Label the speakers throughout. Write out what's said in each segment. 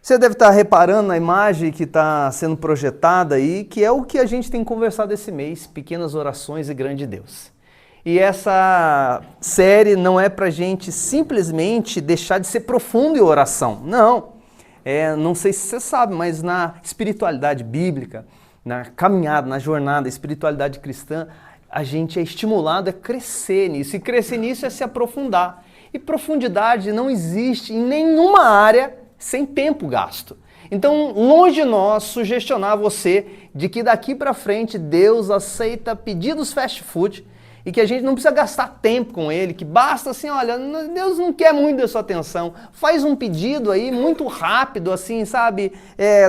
Speaker 1: Você deve estar reparando na imagem que está sendo projetada aí, que é o que a gente tem conversado esse mês, Pequenas Orações e Grande Deus. E essa série não é para a gente simplesmente deixar de ser profundo em oração, não. Não sei se você sabe, mas na espiritualidade bíblica, na caminhada, na jornada, espiritualidade cristã, a gente é estimulado a crescer nisso. E crescer nisso é se aprofundar. E profundidade não existe em nenhuma área sem tempo gasto. Então, longe de nós sugestionar você de que daqui para frente Deus aceita pedidos fast food e que a gente não precisa gastar tempo com ele, que basta assim, olha, Deus não quer muito da sua atenção, faz um pedido aí muito rápido, assim, sabe,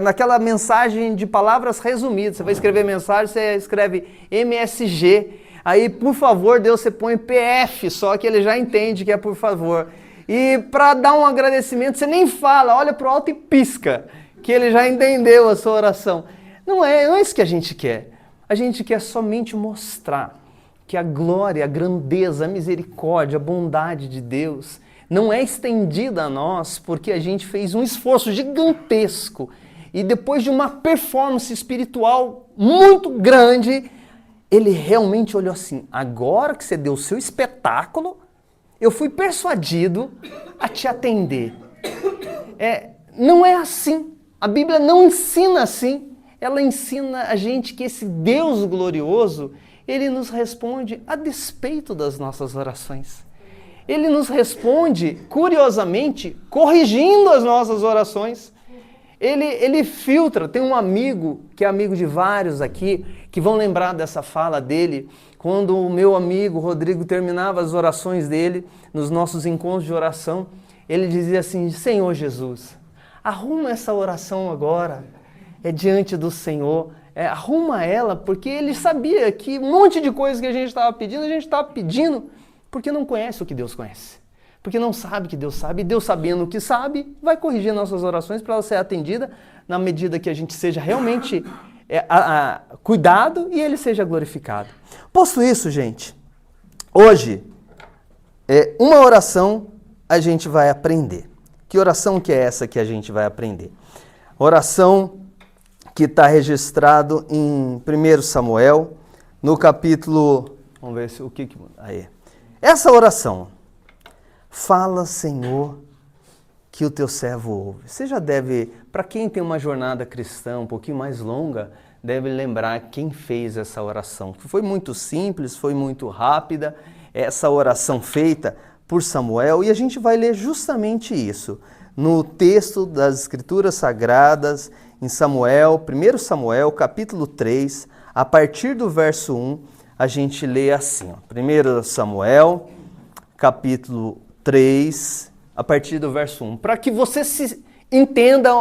Speaker 1: naquela mensagem de palavras resumidas. Você vai escrever mensagem, você escreve MSG, aí por favor Deus você põe PF, só que ele já entende que é por favor. E para dar um agradecimento, você nem fala, olha para o alto e pisca, que ele já entendeu a sua oração. Não é isso que a gente quer. A gente quer somente mostrar que a glória, a grandeza, a misericórdia, a bondade de Deus não é estendida a nós porque a gente fez um esforço gigantesco e depois de uma performance espiritual muito grande, ele realmente olhou assim, agora que você deu o seu espetáculo, eu fui persuadido a te atender. Não é assim. A Bíblia não ensina assim. Ela ensina a gente que esse Deus glorioso, ele nos responde a despeito das nossas orações. Ele nos responde, curiosamente, corrigindo as nossas orações. Ele filtra. Tem um amigo, que é amigo de vários aqui, que vão lembrar dessa fala dele, quando o meu amigo Rodrigo terminava as orações dele, nos nossos encontros de oração, ele dizia assim, Senhor Jesus, arruma essa oração agora, diante do Senhor, arruma ela, porque ele sabia que um monte de coisas que a gente estava pedindo porque não conhece o que Deus conhece. Porque não sabe o que Deus sabe, e Deus sabendo o que sabe, vai corrigir nossas orações para ela ser atendida na medida que a gente seja realmente cuidado e ele seja glorificado. Posto isso, gente, hoje, uma oração a gente vai aprender. Que oração que é essa que a gente vai aprender? Oração que está registrado em 1 Samuel, no capítulo... Vamos ver o que... Aí. Essa oração... Fala, Senhor, que o teu servo ouve. Você já deve, para quem tem uma jornada cristã um pouquinho mais longa, deve lembrar quem fez essa oração. Foi muito simples, foi muito rápida, essa oração feita por Samuel, e a gente vai ler justamente isso. No texto das Escrituras Sagradas, em Samuel, 1 Samuel, capítulo 3, a partir do verso 1, a gente lê assim, 1 Samuel, capítulo 3, a partir do verso 1, para que você se entenda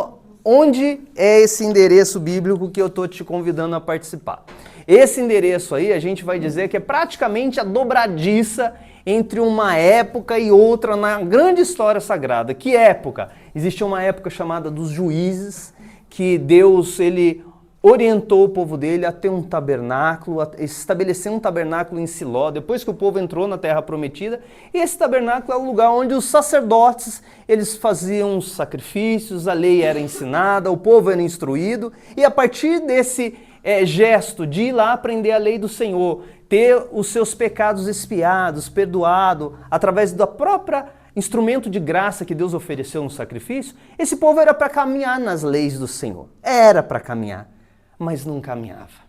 Speaker 1: onde é esse endereço bíblico que eu estou te convidando a participar. Esse endereço aí, a gente vai dizer que é praticamente a dobradiça entre uma época e outra na grande história sagrada. Que época? Existia uma época chamada dos juízes, que Deus, ele orientou o povo dele a ter um tabernáculo, a estabelecer um tabernáculo em Siló, depois que o povo entrou na Terra Prometida. E esse tabernáculo é o lugar onde os sacerdotes, eles faziam os sacrifícios, a lei era ensinada, o povo era instruído, e a partir desse gesto de ir lá aprender a lei do Senhor, ter os seus pecados expiados, perdoado, através da própria instrumento de graça que Deus ofereceu no sacrifício, esse povo era para caminhar nas leis do Senhor. Era para caminhar, mas não caminhava.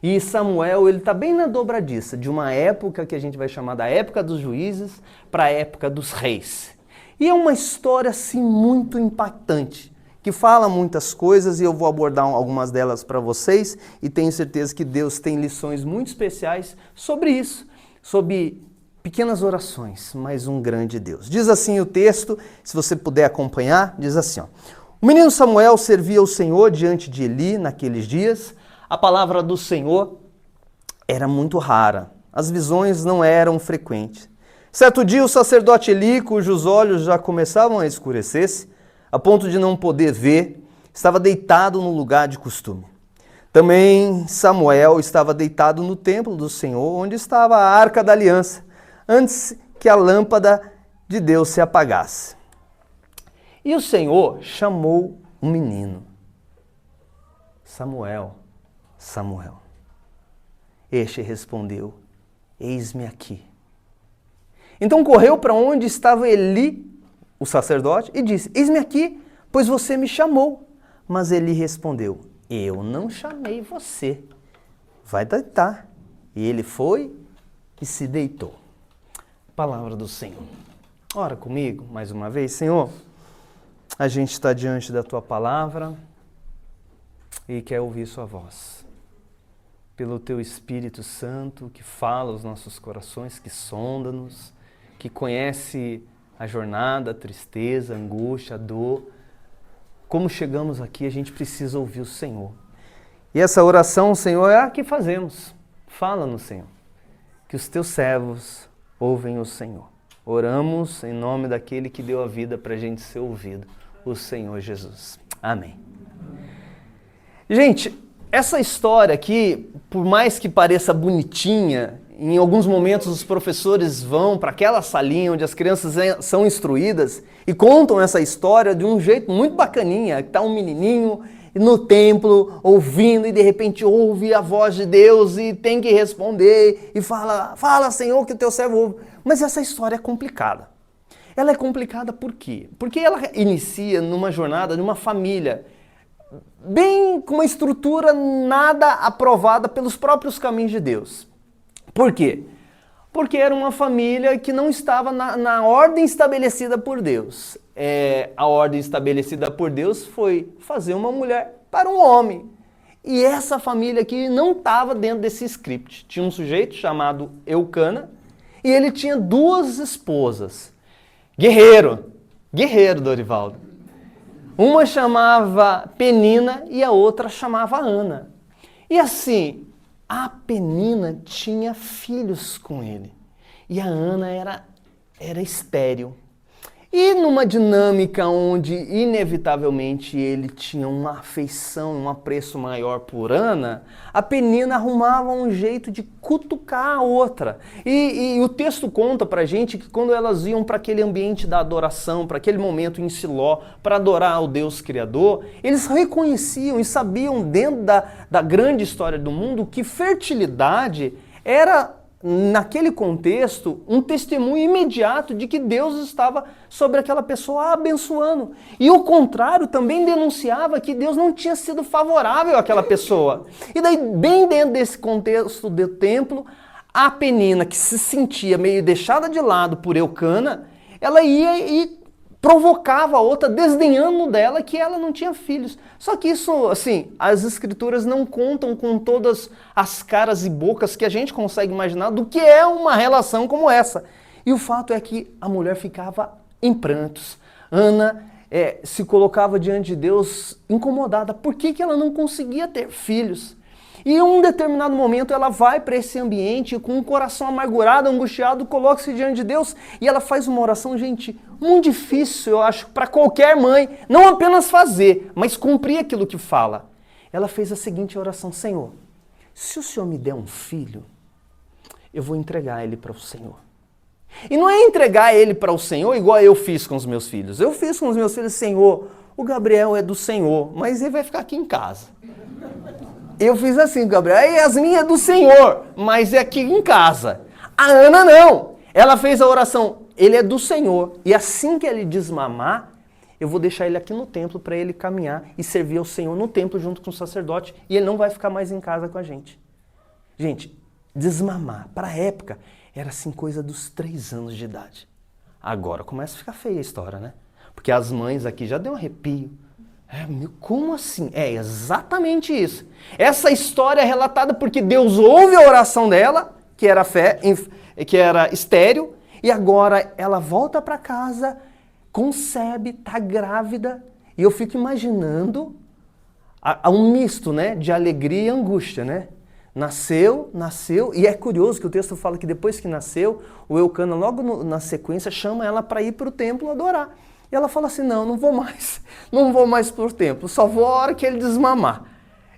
Speaker 1: E Samuel, ele está bem na dobradiça de uma época que a gente vai chamar da época dos juízes para a época dos reis. E é uma história assim muito impactante, que fala muitas coisas e eu vou abordar algumas delas para vocês e tenho certeza que Deus tem lições muito especiais sobre isso, sobre pequenas orações, mas um grande Deus. Diz assim o texto, se você puder acompanhar, diz assim, ó. O menino Samuel servia ao Senhor diante de Eli naqueles dias. A palavra do Senhor era muito rara. As visões não eram frequentes. Certo dia o sacerdote Eli, cujos olhos já começavam a escurecer-se, a ponto de não poder ver, estava deitado no lugar de costume. Também Samuel estava deitado no templo do Senhor, onde estava a Arca da Aliança, antes que a lâmpada de Deus se apagasse. E o Senhor chamou um menino. Samuel, Samuel. Este respondeu, eis-me aqui. Então correu para onde estava Eli, o sacerdote, e disse, eis-me aqui, pois você me chamou. Mas Eli respondeu, eu não chamei você, vai deitar. E ele foi e se deitou. Palavra do Senhor. Ora comigo, mais uma vez. Senhor, a gente está diante da Tua palavra e quer ouvir Sua voz. Pelo Teu Espírito Santo que fala aos nossos corações, que sonda-nos, que conhece a jornada, a tristeza, a angústia, a dor. Como chegamos aqui, a gente precisa ouvir o Senhor. E essa oração, Senhor, é a que fazemos. Fala-nos, Senhor, que os Teus servos ouvem o Senhor. Oramos em nome daquele que deu a vida para a gente ser ouvido, o Senhor Jesus. Amém. Gente, essa história aqui, por mais que pareça bonitinha, em alguns momentos os professores vão para aquela salinha onde as crianças são instruídas e contam essa história de um jeito muito bacaninha, que está um menininho no templo ouvindo e de repente ouve a voz de Deus e tem que responder e fala Senhor que o teu servo ouve. Mas essa história é complicada. Ela é complicada por quê? Porque ela inicia numa jornada de uma família bem com uma estrutura nada aprovada pelos próprios caminhos de Deus. Por quê? Porque era uma família que não estava na ordem estabelecida por Deus. A ordem estabelecida por Deus foi fazer uma mulher para um homem. E essa família aqui não estava dentro desse script. Tinha um sujeito chamado Eucana e ele tinha 2 esposas. Guerreiro, Dorivaldo. Uma chamava Penina e a outra chamava Ana. E assim, a Penina tinha filhos com ele. E a Ana era estéril. E numa dinâmica onde, inevitavelmente, ele tinha uma afeição, um apreço maior por Ana, a Penina arrumava um jeito de cutucar a outra. E o texto conta pra gente que quando elas iam para aquele ambiente da adoração, para aquele momento em Siló, para adorar ao Deus Criador, eles reconheciam e sabiam, dentro da grande história do mundo, que fertilidade era, naquele contexto, um testemunho imediato de que Deus estava sobre aquela pessoa abençoando. E o contrário também denunciava que Deus não tinha sido favorável àquela pessoa. E daí, bem dentro desse contexto do templo, a Penina, que se sentia meio deixada de lado por Eucana, ela ia e provocava a outra, desdenhando dela que ela não tinha filhos. Só que isso, assim, as escrituras não contam com todas as caras e bocas que a gente consegue imaginar do que é uma relação como essa. E o fato é que a mulher ficava em prantos. Ana se colocava diante de Deus incomodada. Por que ela não conseguia ter filhos? E em um determinado momento ela vai para esse ambiente com um coração amargurado, angustiado, coloca-se diante de Deus e ela faz uma oração, gente, muito difícil, eu acho, para qualquer mãe, não apenas fazer, mas cumprir aquilo que fala. Ela fez a seguinte oração: Senhor, se o Senhor me der um filho, eu vou entregar ele para o Senhor. E não é entregar ele para o Senhor igual eu fiz com os meus filhos. Eu fiz com os meus filhos, Senhor, o Gabriel é do Senhor, mas ele vai ficar aqui em casa. Eu fiz assim, Gabriel, a Yasmin é do Senhor, mas é aqui em casa. A Ana não. Ela fez a oração, ele é do Senhor. E assim que ele desmamar, eu vou deixar ele aqui no templo para ele caminhar e servir ao Senhor no templo junto com o sacerdote. E ele não vai ficar mais em casa com a gente. Gente, desmamar, para a época, era assim coisa dos 3 anos de idade. Agora começa a ficar feia a história, né? Porque as mães aqui já deu um arrepio. Como assim? É exatamente isso. Essa história é relatada porque Deus ouve a oração dela, que era que era estéril, e agora ela volta para casa, concebe, está grávida, e eu fico imaginando um misto, né, de alegria e angústia, né? Nasceu, e é curioso que o texto fala que depois que nasceu, o Eucana logo na sequência chama ela para ir para o templo adorar. E ela fala assim, não vou mais pro templo, só vou a hora que ele desmamar.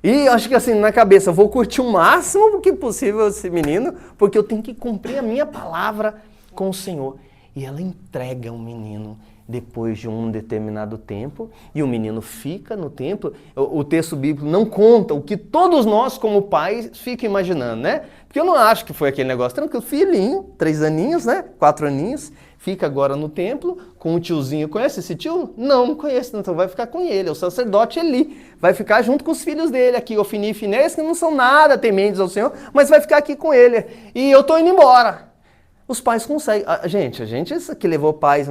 Speaker 1: E acho que assim, na cabeça, vou curtir o máximo que possível esse menino, porque eu tenho que cumprir a minha palavra com o Senhor. E ela entrega o menino depois de um determinado tempo, e o menino fica no templo. O texto bíblico não conta o que todos nós, como pais, ficam imaginando, né? Porque eu não acho que foi aquele negócio tranquilo. Filhinho, 3 aninhos, né? 4 aninhos, fica agora no templo com o tiozinho. Conhece esse tio? Não conheço, então vai ficar com ele. É o sacerdote Eli. Vai ficar junto com os filhos dele aqui, Ofni e Finéias, que não são nada tementes ao Senhor, mas vai ficar aqui com ele. E eu tô indo embora. Os pais conseguem. A gente que levou pais,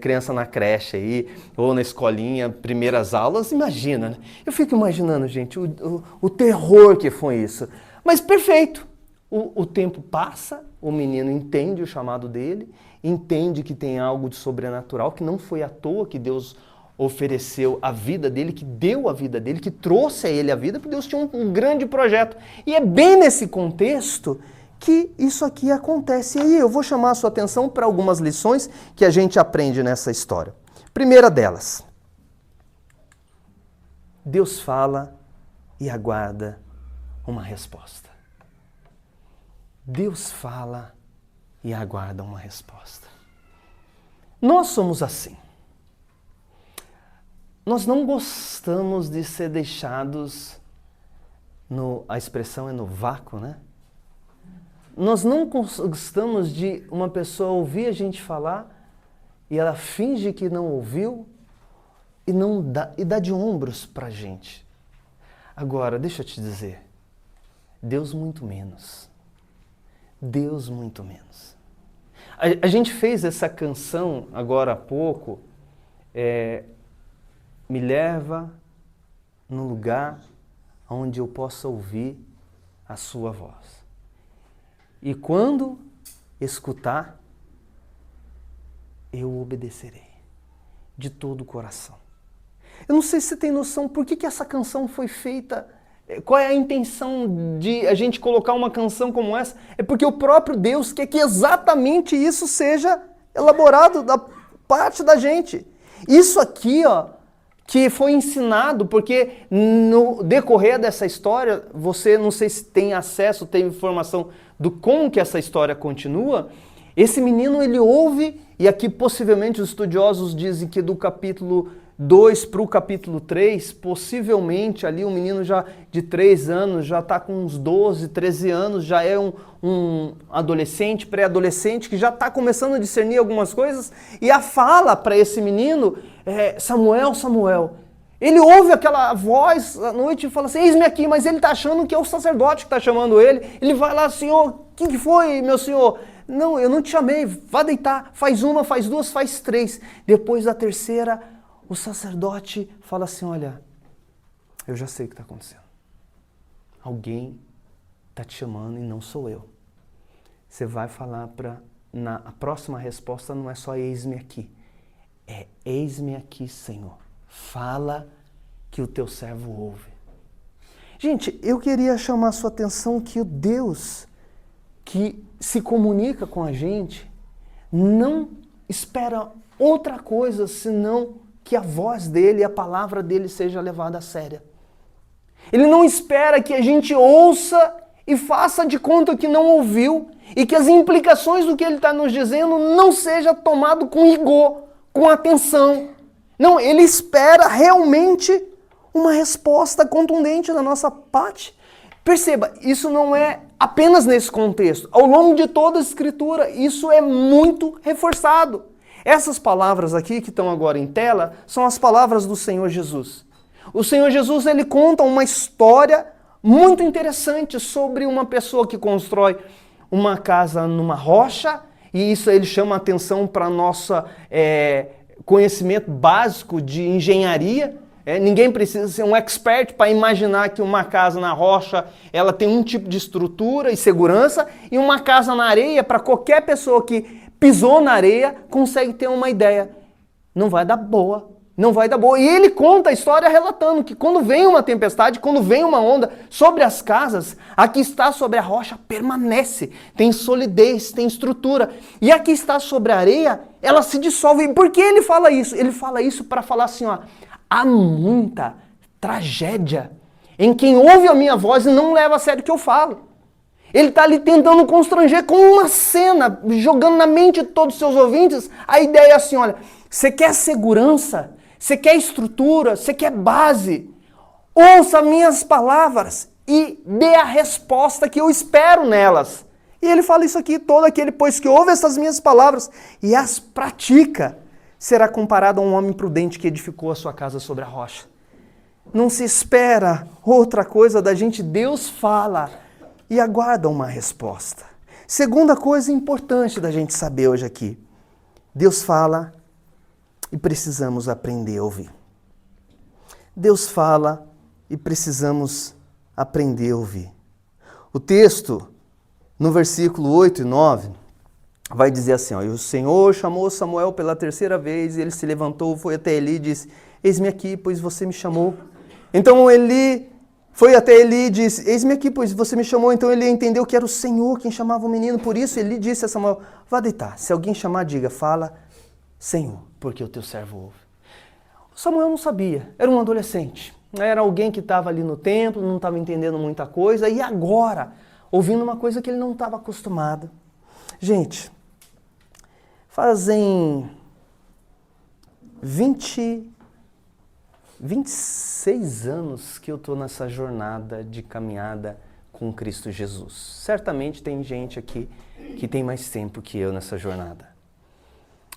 Speaker 1: criança na creche aí, ou na escolinha, primeiras aulas, imagina, né? Eu fico imaginando, gente, o terror que foi isso. Mas perfeito. O tempo passa, o menino entende o chamado dele, entende que tem algo de sobrenatural, que não foi à toa que Deus ofereceu a vida dele, que deu a vida dele, que trouxe a ele a vida, porque Deus tinha um grande projeto. E é bem nesse contexto que isso aqui acontece. E aí eu vou chamar a sua atenção para algumas lições que a gente aprende nessa história. Primeira delas, Deus fala e aguarda uma resposta. Deus fala e aguarda uma resposta. Nós somos assim. Nós não gostamos de ser deixados, a expressão é no vácuo, né? Nós não gostamos de uma pessoa ouvir a gente falar e ela finge que não ouviu e dá de ombros pra gente. Agora, deixa eu te dizer, Deus muito menos. Deus muito menos. A gente fez essa canção agora há pouco, me leva no lugar onde eu possa ouvir a sua voz. E quando escutar, eu obedecerei de todo o coração. Eu não sei se você tem noção por que essa canção foi feita. Qual é a intenção de a gente colocar uma canção como essa? É porque o próprio Deus quer que exatamente isso seja elaborado da parte da gente. Isso aqui, que foi ensinado, porque no decorrer dessa história, você não sei se tem acesso, tem informação do como que essa história continua. Esse menino, ele ouve, e aqui possivelmente os estudiosos dizem que do capítulo 2 para o capítulo 3, possivelmente ali um menino já de 3 anos, já está com uns 12, 13 anos, já é um adolescente, pré-adolescente, que já está começando a discernir algumas coisas, e a fala para esse menino é: Samuel, Samuel. Ele ouve aquela voz à noite e fala assim: eis-me aqui, mas ele está achando que é o sacerdote que está chamando ele. Ele vai lá: Senhor, o que foi, meu senhor? Não, eu não te chamei, vá deitar, faz uma, faz duas, faz 3. Depois da terceira, o sacerdote fala assim: olha, eu já sei o que está acontecendo. Alguém está te chamando e não sou eu. Você vai falar a próxima resposta não é só eis-me aqui. É eis-me aqui, Senhor. Fala que o teu servo ouve. Gente, eu queria chamar a sua atenção que o Deus que se comunica com a gente não espera outra coisa senão que a voz dele, a palavra dele seja levada a sério. Ele não espera que a gente ouça e faça de conta que não ouviu e que as implicações do que ele está nos dizendo não seja tomado com rigor, com atenção. Não, ele espera realmente uma resposta contundente da nossa parte. Perceba, isso não é apenas nesse contexto. Ao longo de toda a Escritura, isso é muito reforçado. Essas palavras aqui que estão agora em tela são as palavras do Senhor Jesus. O Senhor Jesus, ele conta uma história muito interessante sobre uma pessoa que constrói uma casa numa rocha, e isso ele chama a atenção para nossa conhecimento básico de engenharia. Ninguém precisa ser um expert para imaginar que uma casa na rocha ela tem um tipo de estrutura e segurança, e uma casa na areia, para qualquer pessoa que pisou na areia, consegue ter uma ideia. Não vai dar boa. Não vai dar boa. E ele conta a história relatando que quando vem uma tempestade, quando vem uma onda sobre as casas, a que está sobre a rocha permanece, tem solidez, tem estrutura. E a que está sobre a areia, ela se dissolve. E por que ele fala isso? Ele fala isso para falar assim, há muita tragédia em quem ouve a minha voz e não leva a sério o que eu falo. Ele está ali tentando constranger com uma cena, jogando na mente de todos os seus ouvintes. A ideia é assim, olha, você quer segurança? Você quer estrutura? Você quer base? Ouça minhas palavras e dê a resposta que eu espero nelas. E ele fala isso aqui, todo aquele, pois que ouve essas minhas palavras e as pratica, será comparado a um homem prudente que edificou a sua casa sobre a rocha. Não se espera outra coisa da gente, Deus fala e aguarda uma resposta. Segunda coisa importante da gente saber hoje aqui, Deus fala e precisamos aprender a ouvir. Deus fala e precisamos aprender a ouvir. O texto, no versículo 8 e 9, vai dizer assim, ó, e o Senhor chamou Samuel pela terceira vez, e ele se levantou, foi até Eli e disse, eis-me aqui, pois você me chamou. Então Eli foi até Eli e disse, eis-me aqui, pois você me chamou. Então ele entendeu que era o Senhor quem chamava o menino, por isso ele disse a Samuel, vá deitar, se alguém chamar, diga, fala, Senhor, porque o teu servo ouve. Samuel não sabia, era um adolescente, era alguém que estava ali no templo, não estava entendendo muita coisa, e agora, ouvindo uma coisa que ele não estava acostumado. Gente, fazem 26 anos que eu estou nessa jornada de caminhada com Cristo Jesus. Certamente tem gente aqui que tem mais tempo que eu nessa jornada.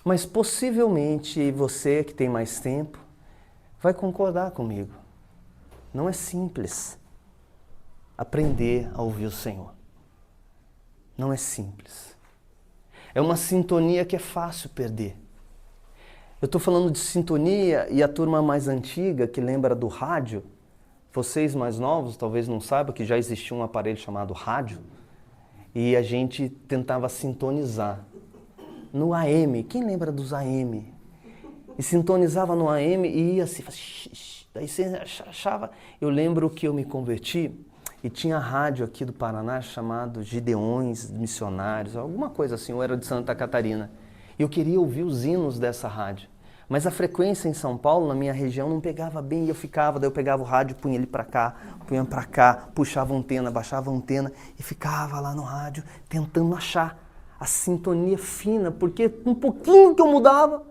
Speaker 1: Mas possivelmente você que tem mais tempo vai concordar comigo. Não é simples aprender a ouvir o Senhor. Não é simples. É uma sintonia que é fácil perder. Eu estou falando de sintonia e a turma mais antiga, que lembra do rádio, vocês mais novos talvez não saibam que já existia um aparelho chamado rádio e a gente tentava sintonizar no AM. Quem lembra dos AM? E sintonizava no AM e ia assim, daí você achava... Eu lembro que eu me converti e tinha rádio aqui do Paraná chamado Gideões Missionários, alguma coisa assim, eu era de Santa Catarina. E eu queria ouvir os hinos dessa rádio. Mas a frequência em São Paulo, na minha região, não pegava bem e eu ficava, daí eu pegava o rádio, punha ele para cá, punha para cá, puxava a antena, baixava a antena e ficava lá no rádio tentando achar a sintonia fina, porque um pouquinho que eu mudava,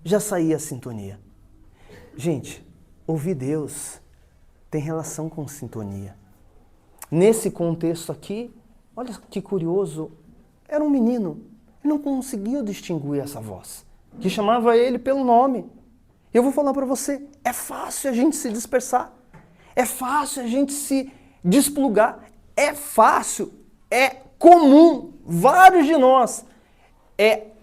Speaker 1: já saía a sintonia. Gente, ouvir Deus tem relação com sintonia. Nesse contexto aqui, olha que curioso, era um menino, ele não conseguia distinguir essa voz, que chamava ele pelo nome. Eu vou falar para você, é fácil a gente se dispersar, é fácil a gente se desplugar, é fácil, é comum, vários de nós,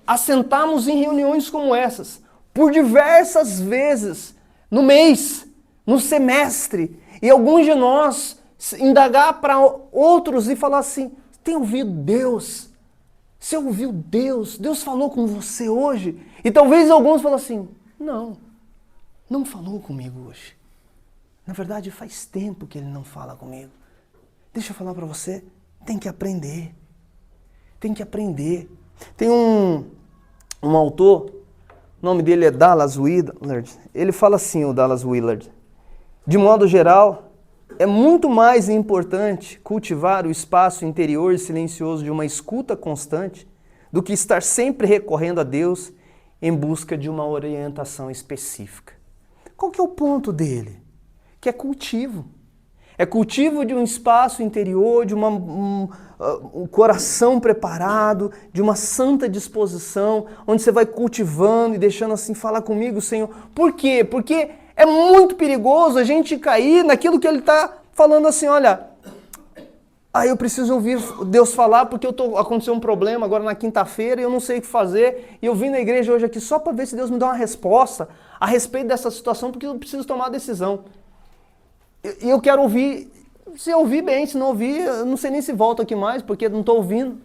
Speaker 1: assentarmos em reuniões como essas, por diversas vezes, no mês, no semestre, e alguns de nós indagar para outros e falar assim, tem ouvido Deus? Você ouviu Deus? Deus falou com você hoje? E talvez alguns falem assim, não falou comigo hoje. Na verdade, faz tempo que ele não fala comigo. Deixa eu falar para você, tem que aprender. Tem que aprender. Tem um autor, o nome dele é Dallas Willard. Ele fala assim, o Dallas Willard, de modo geral, é muito mais importante cultivar o espaço interior e silencioso de uma escuta constante do que estar sempre recorrendo a Deus em busca de uma orientação específica. Qual que é o ponto dele? Que é cultivo. É cultivo de um espaço interior, de um coração preparado, de uma santa disposição, onde você vai cultivando e deixando assim, falar comigo, Senhor. Por quê? Porque é muito perigoso a gente cair naquilo que ele está falando assim, olha, eu preciso ouvir Deus falar porque aconteceu um problema agora na quinta-feira e eu não sei o que fazer, e eu vim na igreja hoje aqui só para ver se Deus me dá uma resposta a respeito dessa situação, porque eu preciso tomar uma decisão. E eu quero ouvir, se eu ouvir bem, se não ouvir, eu não sei nem se volto aqui mais, porque não estou ouvindo.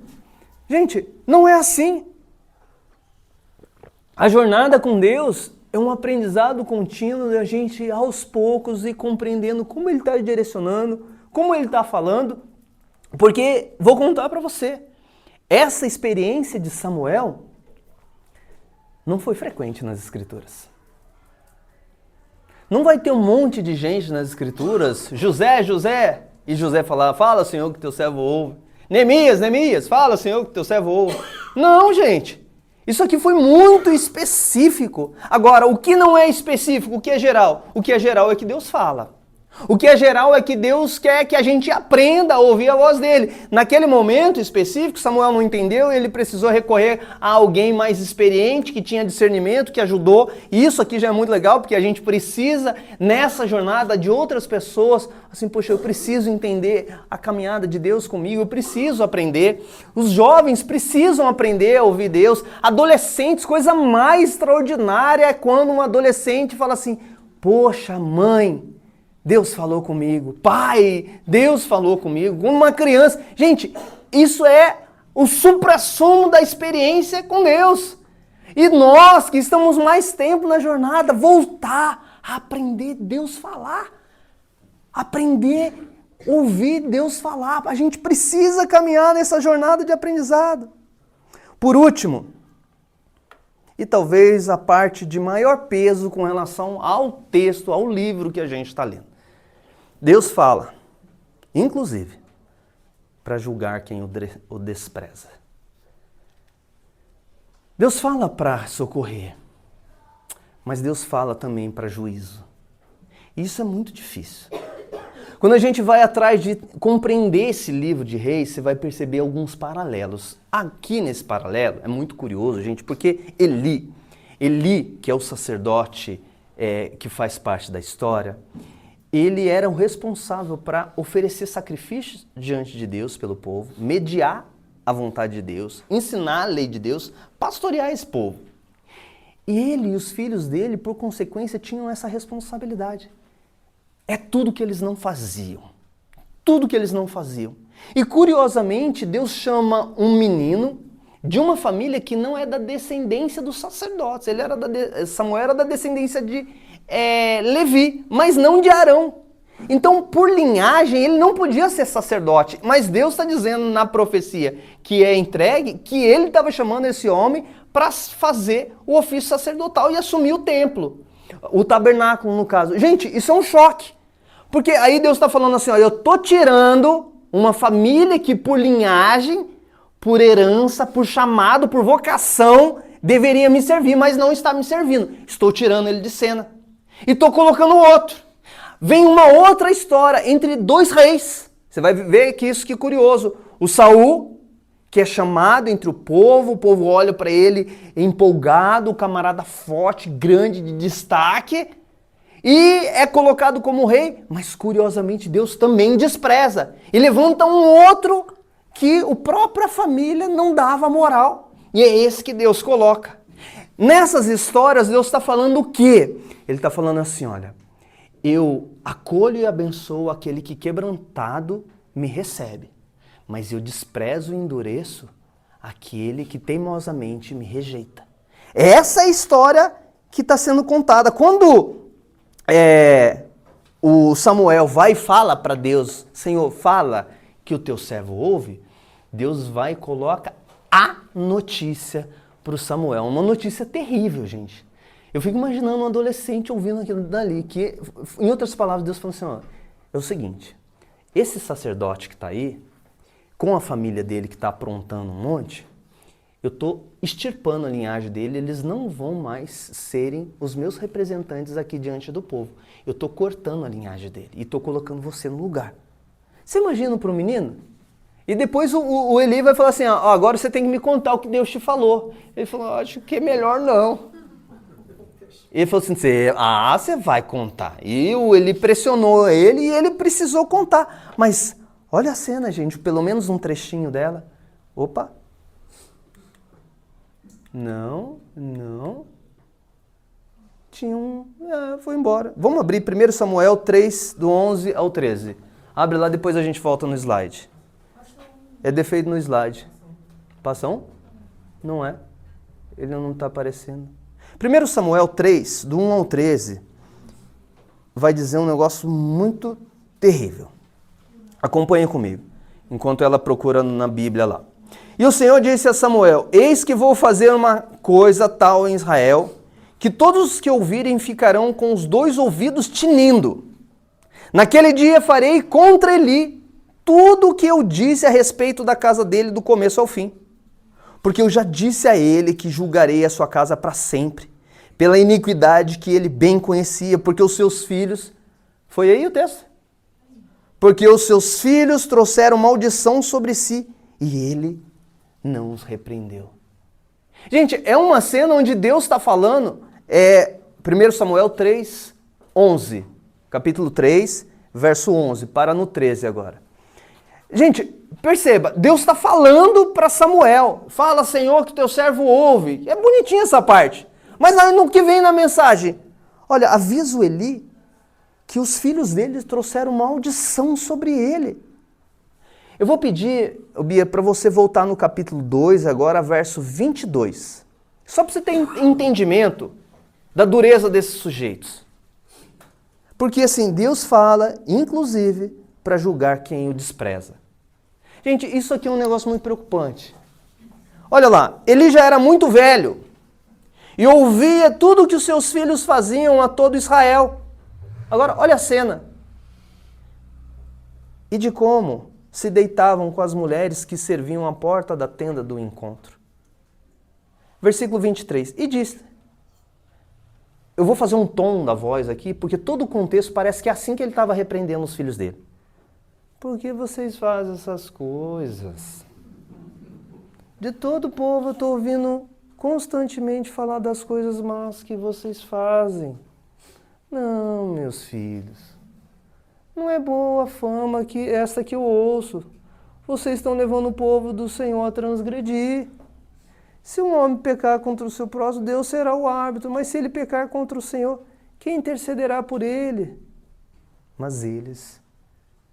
Speaker 1: Gente, não é assim. A jornada com Deus é um aprendizado contínuo de a gente, aos poucos, ir compreendendo como Ele está direcionando, como Ele está falando, porque, vou contar para você, essa experiência de Samuel não foi frequente nas Escrituras. Não vai ter um monte de gente nas Escrituras, José, e José falar, fala, Senhor, que teu servo ouve. Neemias, fala, Senhor, que teu servo ouve. Não, gente. Isso aqui foi muito específico. Agora, o que não é específico, o que é geral? O que é geral é que Deus fala. O que é geral é que Deus quer que a gente aprenda a ouvir a voz dele. Naquele momento específico, Samuel não entendeu e ele precisou recorrer a alguém mais experiente, que tinha discernimento, que ajudou. E isso aqui já é muito legal, porque a gente precisa, nessa jornada, de outras pessoas, assim, poxa, eu preciso entender a caminhada de Deus comigo, eu preciso aprender. Os jovens precisam aprender a ouvir Deus. Adolescentes, coisa mais extraordinária é quando um adolescente fala assim, poxa, mãe, Deus falou comigo. Pai, Deus falou comigo. Uma criança. Gente, isso é o suprassumo da experiência com Deus. E nós que estamos mais tempo na jornada, voltar a aprender Deus falar. Aprender a ouvir Deus falar. A gente precisa caminhar nessa jornada de aprendizado. Por último, e talvez a parte de maior peso com relação ao texto, ao livro que a gente está lendo. Deus fala, inclusive, para julgar quem o despreza. Deus fala para socorrer, mas Deus fala também para juízo. Isso é muito difícil. Quando a gente vai atrás de compreender esse livro de Reis, você vai perceber alguns paralelos. Aqui nesse paralelo, é muito curioso, gente, porque Eli, que é o sacerdote que faz parte da história, ele era o responsável para oferecer sacrifícios diante de Deus pelo povo, mediar a vontade de Deus, ensinar a lei de Deus, pastorear esse povo. E ele e os filhos dele, por consequência, tinham essa responsabilidade. É tudo que eles não faziam. Tudo que eles não faziam. E curiosamente, Deus chama um menino de uma família que não é da descendência dos sacerdotes. Samuel era da descendência de Levi, mas não de Arão. Então, por linhagem, ele não podia ser sacerdote. Mas Deus está dizendo na profecia que é entregue, que ele estava chamando esse homem para fazer o ofício sacerdotal e assumir o templo. O tabernáculo, no caso. Gente, isso é um choque. Porque aí Deus está falando assim, olha, eu estou tirando uma família que por linhagem, por herança, por chamado, por vocação, deveria me servir, mas não está me servindo. Estou tirando ele de cena. E estou colocando outro. Vem uma outra história entre dois reis. Você vai ver que isso que é curioso. O Saul, que é chamado entre o povo olha para ele empolgado, camarada forte, grande, de destaque, e é colocado como rei, mas curiosamente Deus também despreza. E levanta um outro que a própria família não dava moral. E é esse que Deus coloca. Nessas histórias, Deus está falando o quê? Ele está falando assim, olha, eu acolho e abençoo aquele que quebrantado me recebe, mas eu desprezo e endureço aquele que teimosamente me rejeita. Essa é a história que está sendo contada. Quando o Samuel vai e fala para Deus, Senhor, fala que o teu servo ouve, Deus vai e coloca a notícia para o Samuel. Uma notícia terrível, gente. Eu fico imaginando um adolescente ouvindo aquilo dali, que, em outras palavras, Deus falou assim, ó, é o seguinte, esse sacerdote que está aí, com a família dele que está aprontando um monte, eu estou extirpando a linhagem dele, eles não vão mais serem os meus representantes aqui diante do povo. Eu estou cortando a linhagem dele e estou colocando você no lugar. Você imagina para o menino? E depois o Eli vai falar assim, ó, agora você tem que me contar o que Deus te falou. Ele falou, acho que é melhor não. Ele falou assim, você vai contar. E o Eli pressionou ele e ele precisou contar. Mas olha a cena, gente, pelo menos um trechinho dela. Opa! Não. Tinha foi embora. Vamos abrir 1 Samuel 3, do 11 ao 13. Abre lá, depois a gente volta no slide. É defeito no slide. Passam? Não é. Ele não está aparecendo. 1 Samuel 3, do 1 ao 13, vai dizer um negócio muito terrível. Acompanhe comigo, enquanto ela procura na Bíblia lá. E o Senhor disse a Samuel, eis que vou fazer uma coisa tal em Israel, que todos os que ouvirem ficarão com os dois ouvidos tinindo. Naquele dia farei contra Eli tudo o que eu disse a respeito da casa dele do começo ao fim. Porque eu já disse a ele que julgarei a sua casa para sempre, pela iniquidade que ele bem conhecia, porque os seus filhos... Foi aí o texto? Porque os seus filhos trouxeram maldição sobre si, e ele não os repreendeu. Gente, é uma cena onde Deus está falando, 1 Samuel 3, 11, capítulo 3, verso 11, para no 13 agora. Gente, perceba, Deus está falando para Samuel, fala, Senhor, que teu servo ouve. É bonitinha essa parte, mas no que vem na mensagem, olha, avisa Eli que os filhos dele trouxeram maldição sobre ele. Eu vou pedir, Bia, para você voltar no capítulo 2, agora, verso 22. Só para você ter entendimento da dureza desses sujeitos. Porque assim, Deus fala, inclusive, para julgar quem o despreza. Gente, isso aqui é um negócio muito preocupante. Olha lá, ele já era muito velho e ouvia tudo o que os seus filhos faziam a todo Israel. Agora, olha a cena. E de como se deitavam com as mulheres que serviam à porta da tenda do encontro. Versículo 23. E disse... Eu vou fazer um tom da voz aqui, porque todo o contexto parece que é assim que ele estava repreendendo os filhos dele. Por que vocês fazem essas coisas? De todo o povo eu estou ouvindo constantemente falar das coisas más que vocês fazem. Não, meus filhos. Não é boa a fama essa que eu ouço. Vocês estão levando o povo do Senhor a transgredir. Se um homem pecar contra o seu próximo, Deus será o árbitro. Mas se ele pecar contra o Senhor, quem intercederá por ele? Mas eles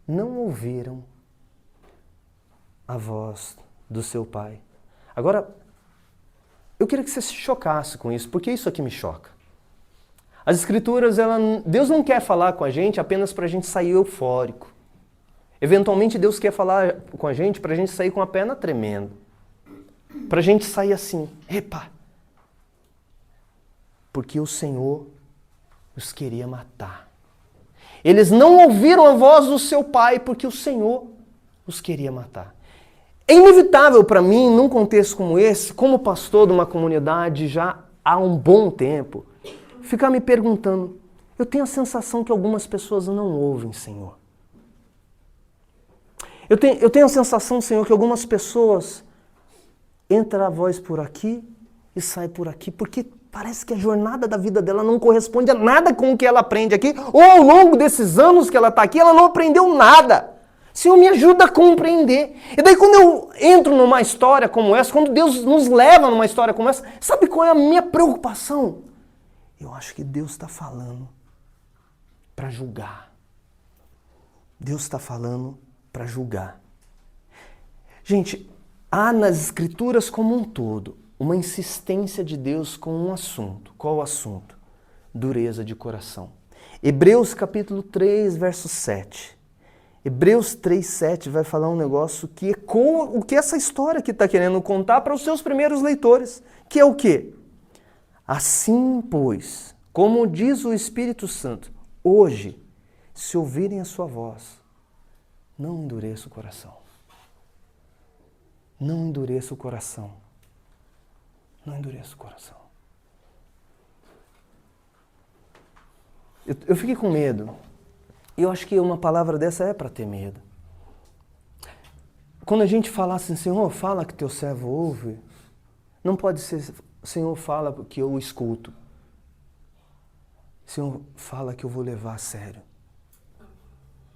Speaker 1: não ouviram a voz do seu pai. Agora, eu queria que você se chocasse com isso, porque isso aqui me choca. As Escrituras, Deus não quer falar com a gente apenas para a gente sair eufórico. Eventualmente, Deus quer falar com a gente para a gente sair com a perna tremendo. Para a gente sair assim, epa, porque o Senhor os queria matar. Eles não ouviram a voz do seu pai porque o Senhor os queria matar. É inevitável para mim, num contexto como esse, como pastor de uma comunidade já há um bom tempo, ficar me perguntando, eu tenho a sensação que algumas pessoas não ouvem, Senhor. Eu tenho a sensação, Senhor, que algumas pessoas... entra a voz por aqui e sai por aqui, porque parece que a jornada da vida dela não corresponde a nada com o que ela aprende aqui, ou ao longo desses anos que ela está aqui, ela não aprendeu nada. Senhor, me ajuda a compreender. E daí quando eu entro numa história como essa, quando Deus nos leva numa história como essa, sabe qual é a minha preocupação? Eu acho que Deus está falando para julgar. Deus está falando para julgar. Gente, há nas Escrituras como um todo uma insistência de Deus com um assunto. Qual o assunto? Dureza de coração. Hebreus capítulo 3, verso 7. Hebreus 3, 7 vai falar um negócio que ecoa o que essa história que está querendo contar para os seus primeiros leitores. Que é o quê? Assim, pois, como diz o Espírito Santo, hoje, se ouvirem a sua voz, não endureça o coração. Não endureça o coração. Não endureça o coração. Eu fiquei com medo. E eu acho que uma palavra dessa é para ter medo. Quando a gente fala assim, Senhor, fala que teu servo ouve, não pode ser, Senhor, fala que eu escuto. Senhor, fala que eu vou levar a sério.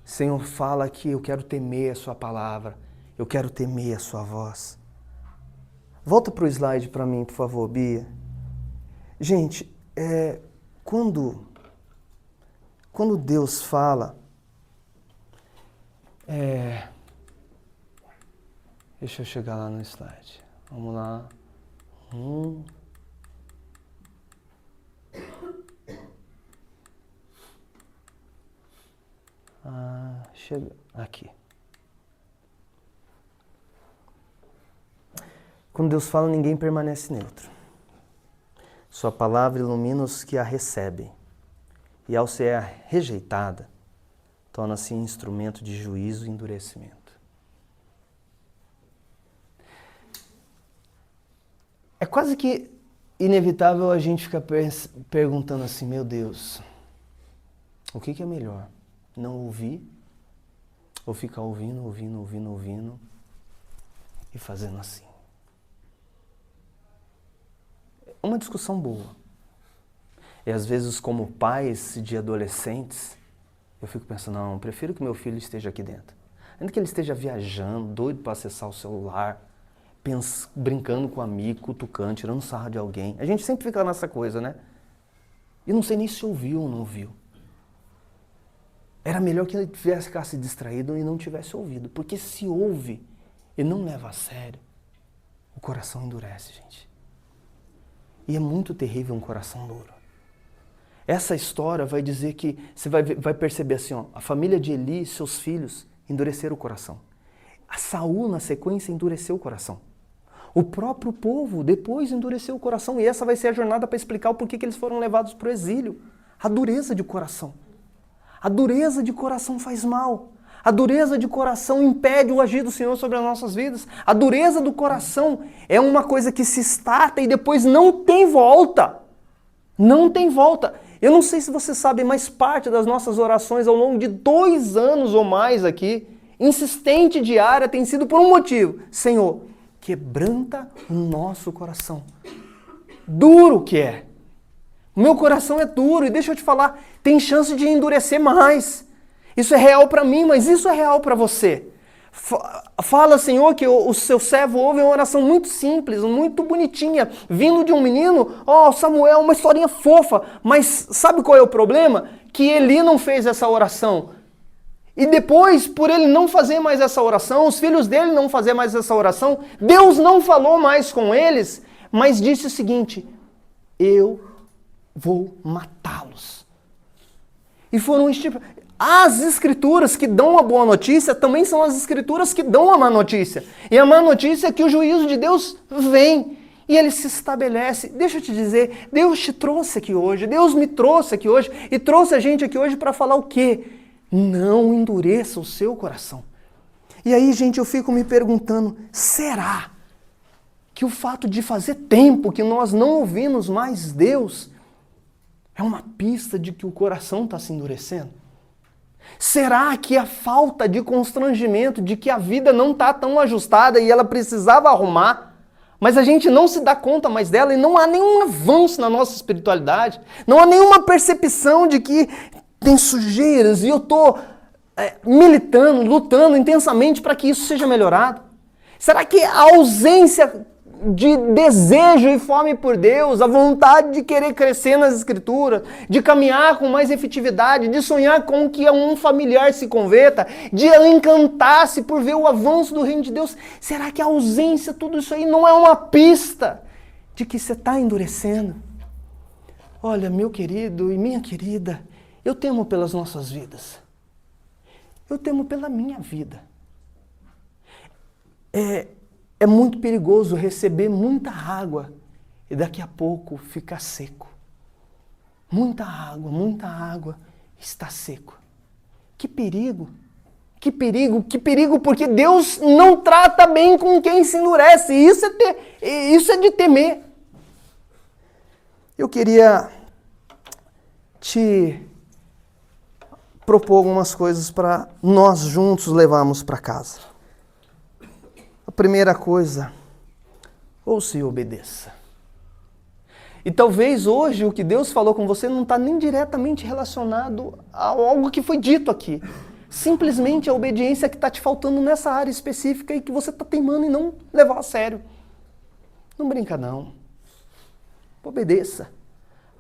Speaker 1: Senhor, fala que eu quero temer a sua palavra. Eu quero temer a sua voz. Volta para o slide para mim, por favor, Bia. Gente, quando Deus fala... Deixa eu chegar lá no slide. Vamos lá. Chega aqui. Quando Deus fala, ninguém permanece neutro. Sua palavra ilumina os que a recebem. E ao ser rejeitada, torna-se instrumento de juízo e endurecimento. É quase que inevitável a gente ficar perguntando assim, meu Deus, o que é melhor? Não ouvir ou ficar ouvindo e fazendo assim? É uma discussão boa. E às vezes, como pais de adolescentes, eu fico pensando, não, eu prefiro que meu filho esteja aqui dentro. Ainda que ele esteja viajando, doido para acessar o celular, brincando com um amigo, cutucando, tirando sarro de alguém. A gente sempre fica nessa coisa, né? E não sei nem se ouviu ou não ouviu. Era melhor que ele ficasse distraído e não tivesse ouvido. Porque se ouve e não leva a sério, o coração endurece, gente. E é muito terrível um coração duro. Essa história vai dizer que você vai perceber assim, ó, a família de Eli e seus filhos endureceram o coração. A Saul, na sequência, endureceu o coração. O próprio povo depois endureceu o coração. E essa vai ser a jornada para explicar o porquê que eles foram levados para o exílio. A dureza de coração. A dureza de coração faz mal. A dureza de coração impede o agir do Senhor sobre as nossas vidas. A dureza do coração é uma coisa que se estarta e depois não tem volta. Não tem volta. Eu não sei se você sabe, mas parte das nossas orações ao longo de 2 anos ou mais aqui, insistente e diária, tem sido por um motivo. Senhor, quebranta o nosso coração. Duro que é. O meu coração é duro e deixa eu te falar, tem chance de endurecer mais. Isso é real para mim, mas isso é real para você. Fala, Senhor, que o seu servo ouve uma oração muito simples, muito bonitinha, vindo de um menino, Samuel, uma historinha fofa, mas sabe qual é o problema? Que Eli não fez essa oração. E depois, por ele não fazer mais essa oração, os filhos dele não fazer mais essa oração, Deus não falou mais com eles, mas disse o seguinte, eu vou matá-los. E foram as escrituras que dão a boa notícia também são as escrituras que dão a má notícia. E a má notícia é que o juízo de Deus vem e ele se estabelece. Deixa eu te dizer, Deus te trouxe aqui hoje, Deus me trouxe aqui hoje e trouxe a gente aqui hoje para falar o quê? Não endureça o seu coração. E aí, gente, eu fico me perguntando, será que o fato de fazer tempo que nós não ouvimos mais Deus é uma pista de que o coração está se endurecendo? Será que a falta de constrangimento, de que a vida não está tão ajustada e ela precisava arrumar, mas a gente não se dá conta mais dela e não há nenhum avanço na nossa espiritualidade, não há nenhuma percepção de que tem sujeiras e eu estou militando, lutando intensamente para que isso seja melhorado? Será que a ausência de desejo e fome por Deus, a vontade de querer crescer nas Escrituras, de caminhar com mais efetividade, de sonhar com que um familiar se converta, de encantar-se por ver o avanço do reino de Deus, será que a ausência, tudo isso aí não é uma pista de que você está endurecendo? Olha, meu querido e minha querida, eu temo pelas nossas vidas. Eu temo pela minha vida. É muito perigoso receber muita água e daqui a pouco ficar seco. Muita água está seco. Que perigo! Que perigo, que perigo, porque Deus não trata bem com quem se endurece. Isso é de temer. Eu queria te propor algumas coisas para nós juntos levarmos para casa. A primeira coisa, ouça e obedeça. E talvez hoje o que Deus falou com você não está nem diretamente relacionado a algo que foi dito aqui. Simplesmente a obediência que está te faltando nessa área específica e que você está teimando em não levar a sério. Não brinca não. Obedeça.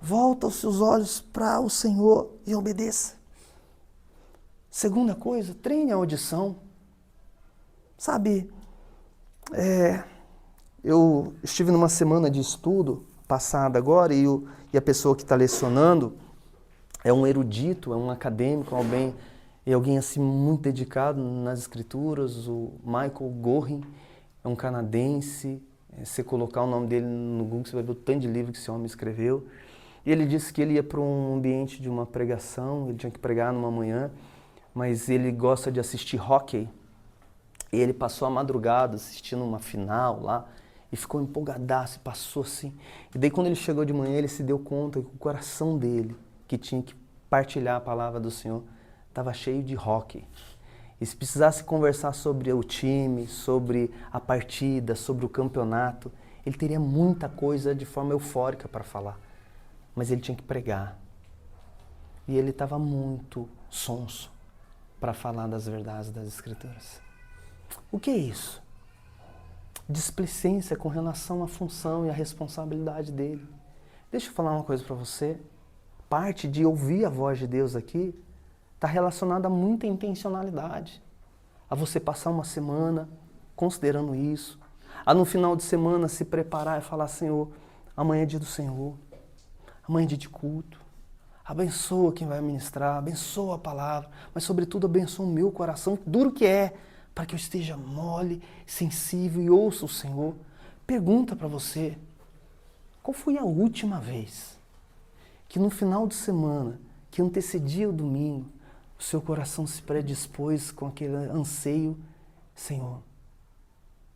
Speaker 1: Volta os seus olhos para o Senhor e obedeça. Segunda coisa, treine a audição. Sabe, eu estive numa semana de estudo passada agora e a pessoa que está lecionando é um erudito, é um acadêmico, alguém assim muito dedicado nas escrituras, o Michael Gorin, é um canadense. Se você colocar o nome dele no Google, você vai ver o tanto de livro que esse homem escreveu. E ele disse que ele ia para um ambiente de uma pregação, ele tinha que pregar numa manhã, mas ele gosta de assistir hóquei. E ele passou a madrugada assistindo uma final lá, E ficou empolgadaço, passou assim. E daí quando ele chegou de manhã, ele se deu conta que o coração dele, que tinha que partilhar a palavra do Senhor, estava cheio de rock. E se precisasse conversar sobre o time, sobre a partida, sobre o campeonato, ele teria muita coisa de forma eufórica para falar. Mas ele tinha que pregar. E ele estava muito sonso para falar das verdades das Escrituras. O que é isso? Displicência com relação à função e à responsabilidade dele. Deixa eu falar uma coisa para você. Parte de ouvir a voz de Deus aqui está relacionada a muita intencionalidade. A você passar uma semana considerando isso. A no final de semana se preparar e falar, Senhor, amanhã é dia do Senhor. Amanhã é dia de culto. Abençoa quem vai ministrar, abençoa a palavra, mas sobretudo abençoa o meu coração, duro que é, para que eu esteja mole, sensível e ouça o Senhor. Pergunta para você, qual foi a última vez que no final de semana, que antecedia o domingo, o seu coração se predispôs com aquele anseio, Senhor,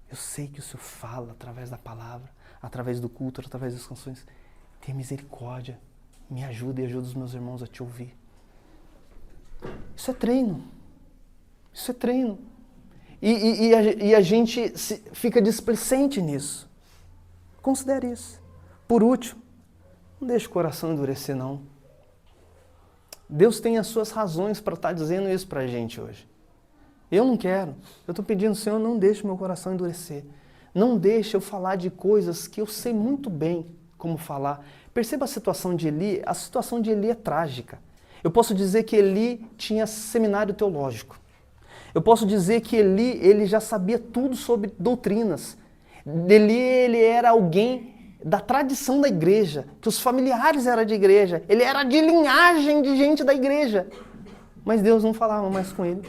Speaker 1: eu sei que o Senhor fala através da palavra, através do culto, através das canções, tenha misericórdia, me ajuda e ajuda os meus irmãos a te ouvir. Isso é treino. Isso é treino. E a gente fica displicente nisso. Considere isso. Por último, não deixe o coração endurecer, não. Deus tem as suas razões para estar dizendo isso para a gente hoje. Eu não quero. Eu estou pedindo, Senhor, não deixe o meu coração endurecer. Não deixe eu falar de coisas que eu sei muito bem como falar. Perceba a situação de Eli. A situação de Eli é trágica. Eu posso dizer que Eli tinha seminário teológico. Eu posso dizer que Eli, ele já sabia tudo sobre doutrinas. Eli, ele era alguém da tradição da igreja, que os familiares eram de igreja. Ele era de linhagem de gente da igreja. Mas Deus não falava mais com ele.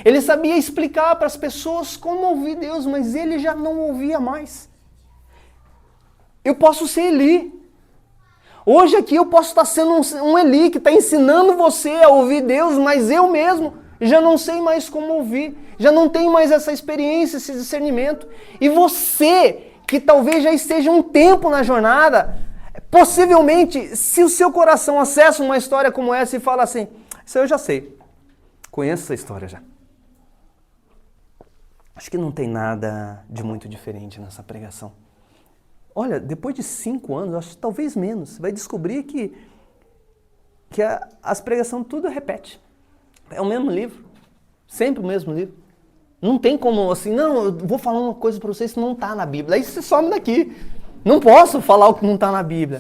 Speaker 1: Ele sabia explicar para as pessoas como ouvir Deus, mas ele já não ouvia mais. Eu posso ser Eli. Hoje aqui eu posso estar sendo um Eli que está ensinando você a ouvir Deus, mas eu mesmo já não sei mais como ouvir. Já não tenho mais essa experiência, esse discernimento. E você, que talvez já esteja um tempo na jornada, possivelmente, se o seu coração acessa uma história como essa e fala assim, isso eu já sei, conheço essa história já. Acho que não tem nada de muito diferente nessa pregação. Olha, depois de 5 anos, acho que talvez menos, você vai descobrir que as pregações tudo repete. É o mesmo livro, sempre o mesmo livro. Não tem como assim, não, eu vou falar uma coisa para vocês que não está na Bíblia. Aí você some daqui. Não posso falar o que não está na Bíblia.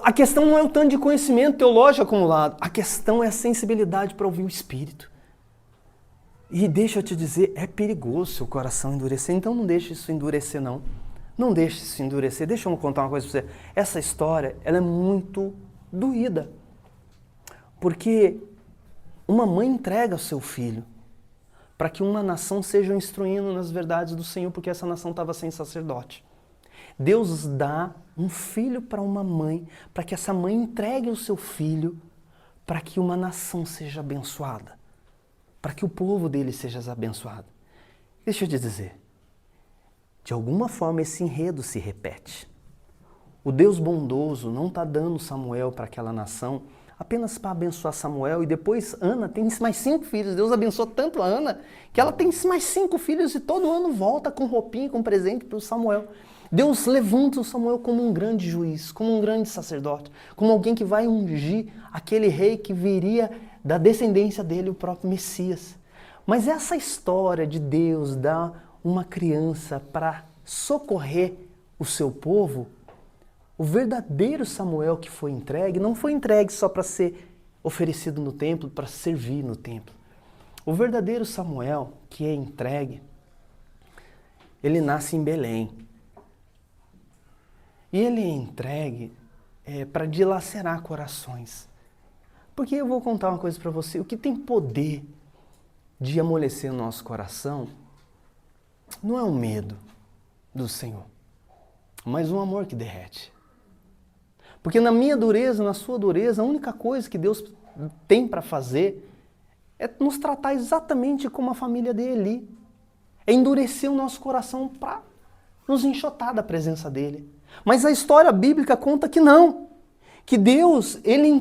Speaker 1: A questão não é o tanto de conhecimento teológico acumulado. A questão é a sensibilidade para ouvir o Espírito. E deixa eu te dizer, é perigoso seu coração endurecer. Então não deixe isso endurecer, não. Não deixe isso endurecer. Deixa eu contar uma coisa para você. Essa história, ela é muito doída. Porque uma mãe entrega o seu filho para que uma nação seja instruindo nas verdades do Senhor, porque essa nação estava sem sacerdote. Deus dá um filho para uma mãe, para que essa mãe entregue o seu filho para que uma nação seja abençoada, para que o povo dele seja abençoado. Deixa eu te dizer, de alguma forma esse enredo se repete. O Deus bondoso não está dando Samuel para aquela nação apenas para abençoar Samuel, e depois Ana tem mais 5 filhos. Deus abençoou tanto a Ana que ela tem mais 5 filhos e todo ano volta com roupinha, com presente para o Samuel. Deus levanta o Samuel como um grande juiz, como um grande sacerdote, como alguém que vai ungir aquele rei que viria da descendência dele, o próprio Messias. Mas essa história de Deus dar uma criança para socorrer o seu povo, o verdadeiro Samuel que foi entregue, não foi entregue só para ser oferecido no templo, para servir no templo. O verdadeiro Samuel que é entregue, ele nasce em Belém. E ele é entregue para dilacerar corações. Porque eu vou contar uma coisa para você, o que tem poder de amolecer o nosso coração não é o medo do Senhor, mas um amor que derrete. Porque na minha dureza, na sua dureza, a única coisa que Deus tem para fazer é nos tratar exatamente como a família de Eli. É endurecer o nosso coração para nos enxotar da presença dele. Mas a história bíblica conta que não. Que Deus, ele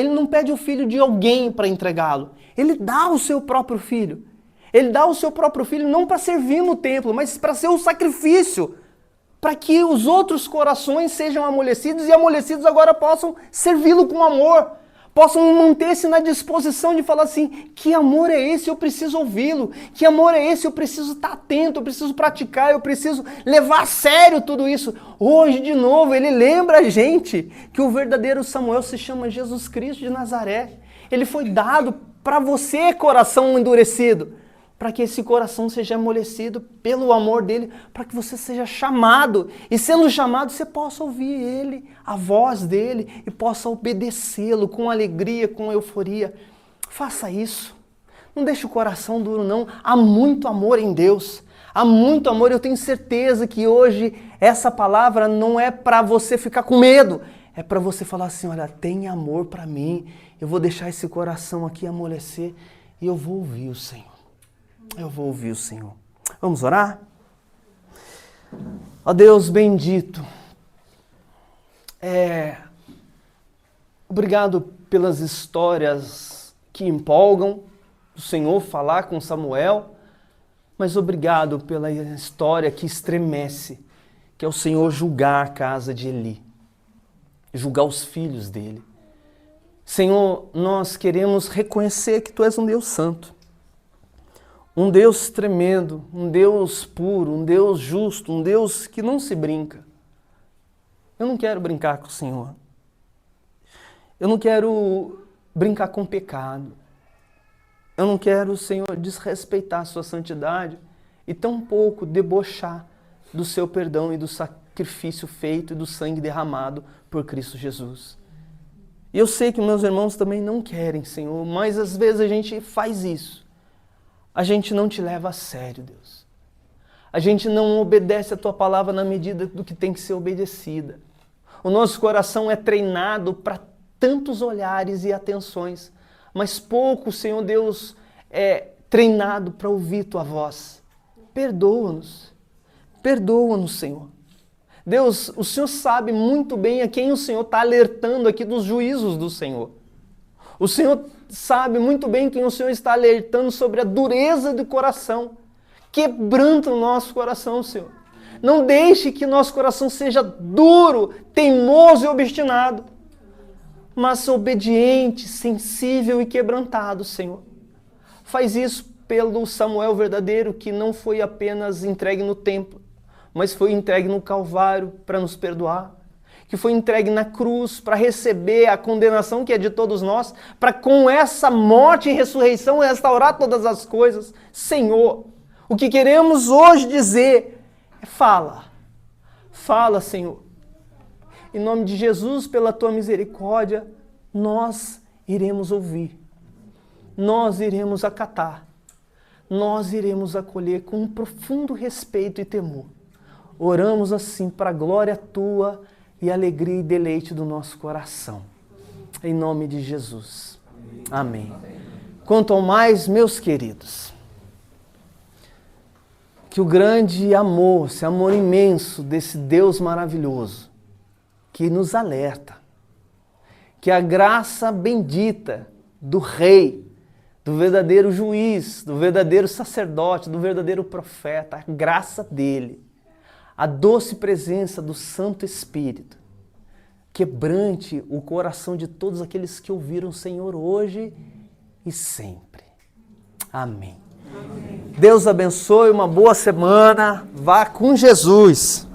Speaker 1: não pede o filho de alguém para entregá-lo. Ele dá o seu próprio filho. Ele dá o seu próprio filho não para servir no templo, mas para ser o sacrifício. Para que os outros corações sejam amolecidos e amolecidos agora possam servi-lo com amor. Possam manter-se na disposição de falar assim, que amor é esse? Eu preciso ouvi-lo. Que amor é esse? Eu preciso estar atento, eu preciso praticar, eu preciso levar a sério tudo isso. Hoje, de novo, ele lembra a gente que o verdadeiro Samuel se chama Jesus Cristo de Nazaré. Ele foi dado para você, coração endurecido, para que esse coração seja amolecido pelo amor dele, para que você seja chamado. E sendo chamado, você possa ouvir ele, a voz dele, e possa obedecê-lo com alegria, com euforia. Faça isso. Não deixe o coração duro, não. Há muito amor em Deus. Há muito amor. Eu tenho certeza que hoje essa palavra não é para você ficar com medo. É para você falar assim, olha, tem amor para mim. Eu vou deixar esse coração aqui amolecer e eu vou ouvir o Senhor. Eu vou ouvir o Senhor. Vamos orar? Ó Deus bendito, obrigado pelas histórias que empolgam, do Senhor falar com Samuel, mas obrigado pela história que estremece, que é o Senhor julgar a casa de Eli, julgar os filhos dele. Senhor, nós queremos reconhecer que Tu és um Deus santo, um Deus tremendo, um Deus puro, um Deus justo, um Deus que não se brinca. Eu não quero brincar com o Senhor. Eu não quero brincar com o pecado. Eu não quero, Senhor, desrespeitar a Sua santidade e tampouco debochar do Seu perdão e do sacrifício feito e do sangue derramado por Cristo Jesus. E eu sei que meus irmãos também não querem, Senhor, mas às vezes a gente faz isso. A gente não Te leva a sério, Deus. A gente não obedece a Tua palavra na medida do que tem que ser obedecida. O nosso coração é treinado para tantos olhares e atenções, mas pouco, Senhor Deus, é treinado para ouvir Tua voz. Perdoa-nos. Perdoa-nos, Senhor. Deus, o Senhor sabe muito bem a quem o Senhor está alertando aqui dos juízos do Senhor. O Senhor sabe muito bem quem o Senhor está alertando sobre a dureza do coração. Quebranta o nosso coração, Senhor. Não deixe que nosso coração seja duro, teimoso e obstinado, mas obediente, sensível e quebrantado, Senhor. Faz isso pelo Samuel verdadeiro, que não foi apenas entregue no templo, mas foi entregue no Calvário para nos perdoar, que foi entregue na cruz para receber a condenação que é de todos nós, para com essa morte e ressurreição restaurar todas as coisas. Senhor, o que queremos hoje dizer é fala. Fala, Senhor. Em nome de Jesus, pela Tua misericórdia, nós iremos ouvir. Nós iremos acatar. Nós iremos acolher com um profundo respeito e temor. Oramos assim para a glória Tua e alegria e deleite do nosso coração. Em nome de Jesus. Amém. Quanto ao mais, meus queridos, que o grande amor, esse amor imenso desse Deus maravilhoso, que nos alerta, que a graça bendita do Rei, do verdadeiro juiz, do verdadeiro sacerdote, do verdadeiro profeta, a graça dele, a doce presença do Santo Espírito, quebrante o coração de todos aqueles que ouviram o Senhor hoje e sempre. Amém. Amém. Deus abençoe, uma boa semana, vá com Jesus.